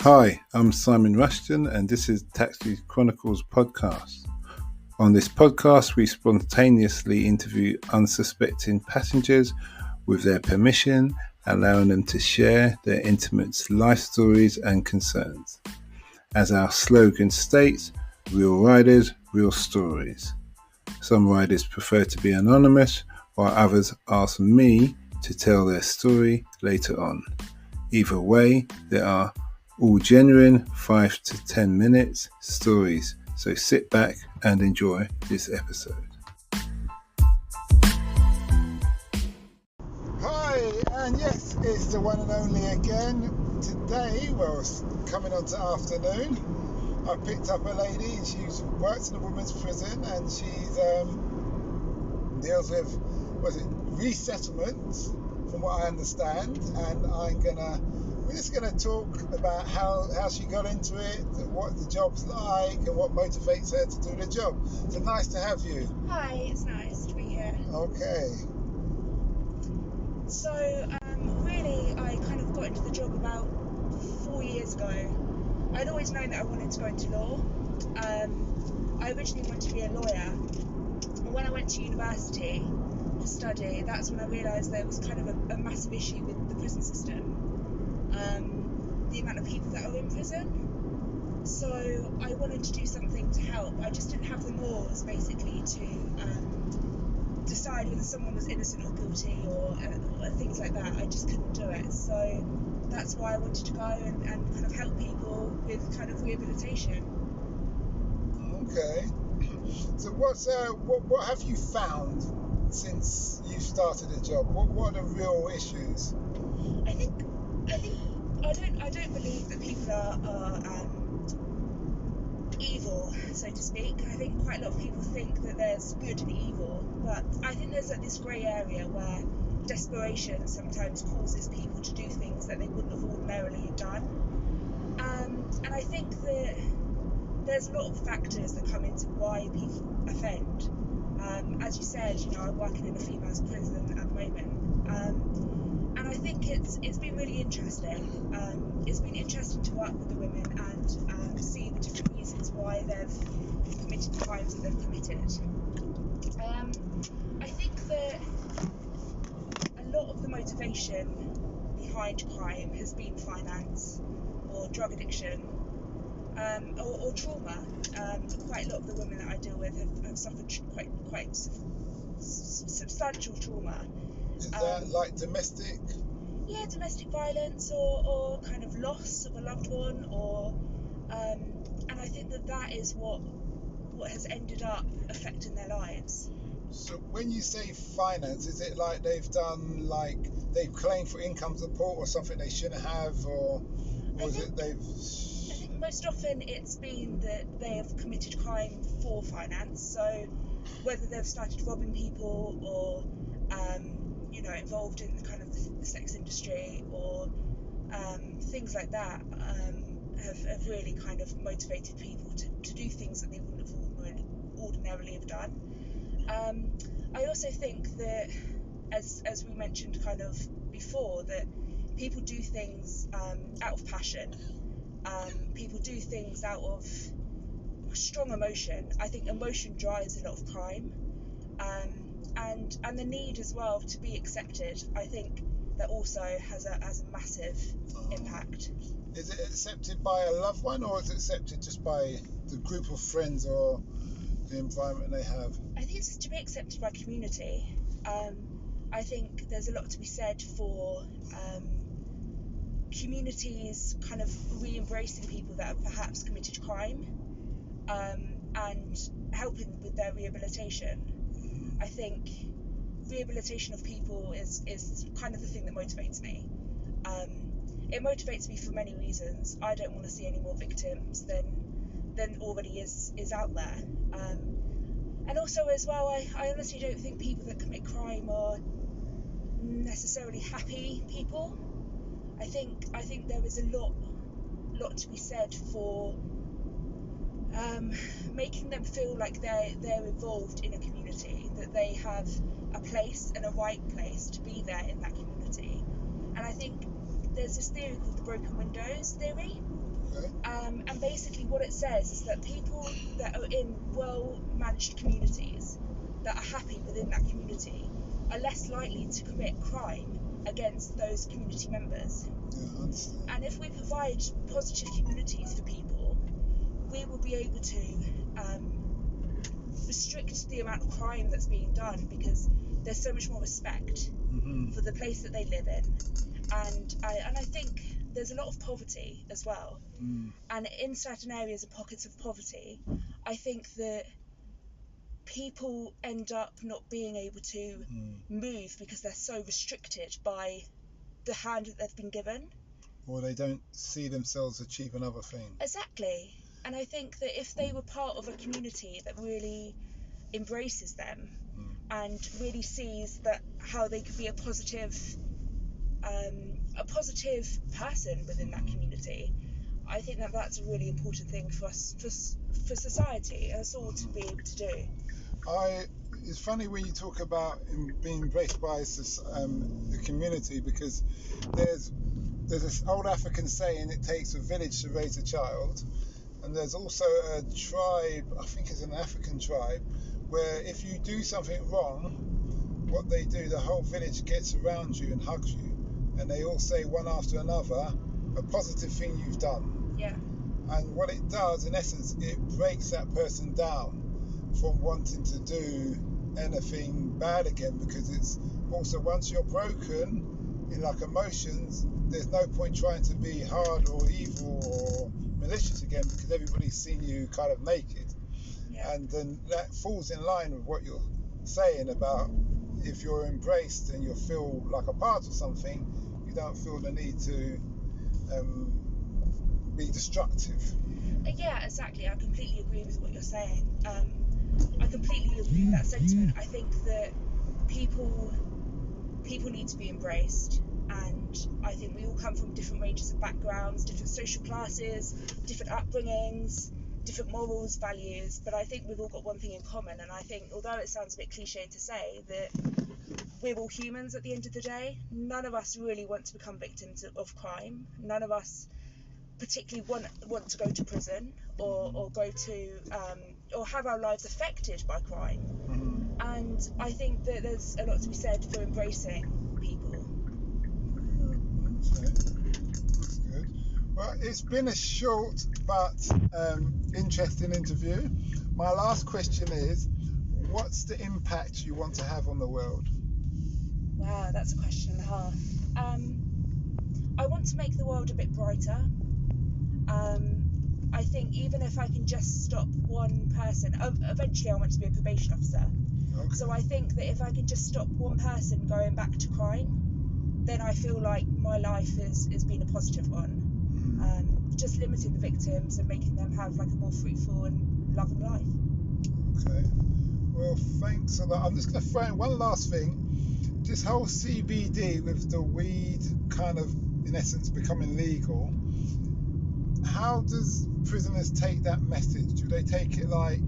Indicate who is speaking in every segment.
Speaker 1: Hi, I'm Simon Rushton and this is Taxi Chronicles Podcast. On this podcast, we spontaneously interview unsuspecting passengers with their permission, allowing them to share their intimate life stories and concerns. As our slogan states, real riders, real stories. Some riders prefer to be anonymous, while others ask me to tell their story later on. Either way, there are all genuine 5 to 10 minutes stories, so sit back and enjoy this episode. Hi, and yes, it's the one and only again. Today, well, it's coming on to afternoon, I picked up a lady and she works in a women's prison and she's deals with, resettlement, from what I understand, and we're just gonna talk about how she got into it, what the job's like, and what motivates her to do the job. So nice to have you.
Speaker 2: Hi, it's nice to be here.
Speaker 1: Okay.
Speaker 2: So, really, I kind of got into the job about 4 years ago. I'd always known that I wanted to go into law. I originally wanted to be a lawyer, and when I went to university to study, that's when I realised there was kind of a massive issue with the prison system. The amount of people that are in prison. So I wanted to do something to help. I just didn't have the morals, basically, to decide whether someone was innocent or guilty or things like that. I just couldn't do it. So that's why I wanted to go and kind of help people with kind of rehabilitation.
Speaker 1: Okay. So what have you found since you started the job? What are the real issues?
Speaker 2: I don't believe that people are evil, so to speak. I think quite a lot of people think that there's good and evil, but I think there's this grey area where desperation sometimes causes people to do things that they wouldn't have ordinarily done. And I think that there's a lot of factors that come into why people offend. As you said, I'm working in a female's prison at the moment. And I think it's been really interesting. It's been interesting to work with the women and see the different reasons why they've committed the crimes that they've committed. I think that a lot of the motivation behind crime has been finance or drug addiction or trauma. Quite a lot of the women that I deal with have suffered quite substantial trauma.
Speaker 1: Is that like domestic?
Speaker 2: Yeah, domestic violence or kind of loss of a loved one, and I think that is what has ended up affecting their lives.
Speaker 1: So when you say finance, is it like they've claimed for income support or something they shouldn't have, or is it they've?
Speaker 2: I think most often it's been that they have committed crime for finance. So whether they've started robbing people or involved in kind of the sex industry or things like that have really kind of motivated people to do things that they wouldn't have ordinarily have done. I also think that, as we mentioned kind of before, that people do things out of passion. People do things out of strong emotion. I think emotion drives a lot of crime. And the need as well to be accepted, I think that also has a massive impact.
Speaker 1: Is it accepted by a loved one, or is it accepted just by the group of friends or the environment they have?
Speaker 2: I think it's to be accepted by community. I think there's a lot to be said for communities kind of re-embracing people that have perhaps committed crime and helping with their rehabilitation. I think rehabilitation of people is kind of the thing that motivates me. It motivates me for many reasons. I don't want to see any more victims than already is out there. And also as well, I honestly don't think people that commit crime are necessarily happy people. I think there is a lot to be said for making them feel like they're involved in a community, that they have a place and a right place to be there in that community. And I think there's this theory called the broken windows theory,
Speaker 3: Okay.
Speaker 2: And basically what it says is that people that are in well-managed communities that are happy within that community are less likely to commit crime against those community members.
Speaker 3: Yeah, I understand.
Speaker 2: And if we provide positive communities for people, we will be able to restrict the amount of crime that's being done, because there's so much more respect for the place that they live in. And I think there's a lot of poverty as well. And in certain areas and pockets of poverty, I think that people end up not being able to move because they're so restricted by the hand that they've been given.
Speaker 3: Or they don't see themselves achieving other things.
Speaker 2: Exactly. And I think that if they were part of a community that really embraces them and really sees that how they could be a positive person within that community, I think that that's a really important thing for us, for society, and us all to be able to do.
Speaker 3: It's funny when you talk about being embraced by the community, because there's this old African saying, it takes a village to raise a child. And there's also a tribe, I think it's an African tribe, where if you do something wrong, what they do, the whole village gets around you and hugs you. And they all say one after another a positive thing you've done.
Speaker 2: Yeah.
Speaker 3: And what it does, in essence, it breaks that person down from wanting to do anything bad again, because it's also, once you're broken in like emotions, there's no point trying to be hard or evil or malicious again, because everybody's seen you kind of naked.
Speaker 2: Yeah.
Speaker 3: And then that falls in line with what you're saying about, if you're embraced and you feel like a part of something, you don't feel the need to be destructive.
Speaker 2: Yeah, exactly. I completely agree with what you're saying. I completely agree with that sentiment. I think that people need to be embraced, and I think we all come from different ranges of backgrounds, different social classes, different upbringings, different morals, values, but I think we've all got one thing in common. And I think, although it sounds a bit cliche to say, that we're all humans at the end of the day. None of us really want to become victims of crime. None of us particularly want to go to prison or go to or have our lives affected by crime. And I think that there's a lot to be said for embracing people.
Speaker 3: Okay. That's good. Well, it's been a short but interesting interview. My last question is, what's the impact you want to have on the world?
Speaker 2: Wow, that's a question and a half. I want to make the world a bit brighter. I think even if I can just stop one person, eventually I want to be a probation officer.
Speaker 3: Okay.
Speaker 2: So I think that if I can just stop one person going back to crime, then I feel like my life has been a positive one. Just limiting the victims and making them have like a more fruitful and loving life.
Speaker 3: Okay. Well, thanks a lot. I'm just going to throw in one last thing. This whole CBD with the weed kind of, in essence, becoming legal, how does prisoners take that message? Do they take it like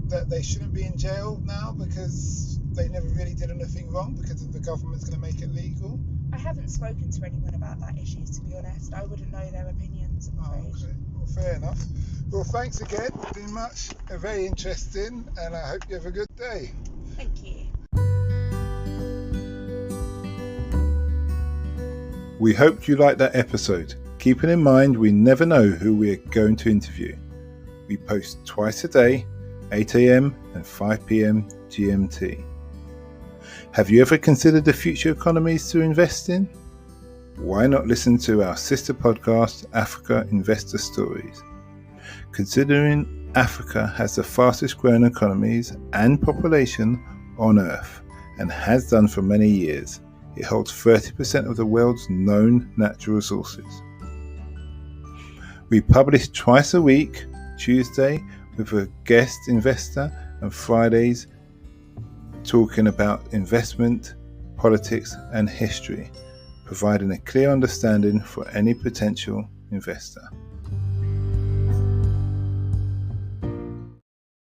Speaker 3: that they shouldn't be in jail now because they never really did anything wrong because the government's going to make it legal?
Speaker 2: I haven't spoken to anyone about that issue, to be honest. I wouldn't know their opinions, I'm afraid.
Speaker 3: Okay. Well, fair enough. Well, thanks again. It's been very interesting, and I hope you have a good day.
Speaker 2: Thank you.
Speaker 1: We hoped you liked that episode. Keeping in mind, we never know who we're going to interview. We post twice a day, 8 a.m. and 5 p.m. GMT. Have you ever considered the future economies to invest in? Why not listen to our sister podcast, Africa Investor Stories? Considering Africa has the fastest growing economies and population on Earth, and has done for many years, it holds 30% of the world's known natural resources. We publish twice a week, Tuesday with a guest investor and Fridays talking about investment, politics and history, providing a clear understanding for any potential investor.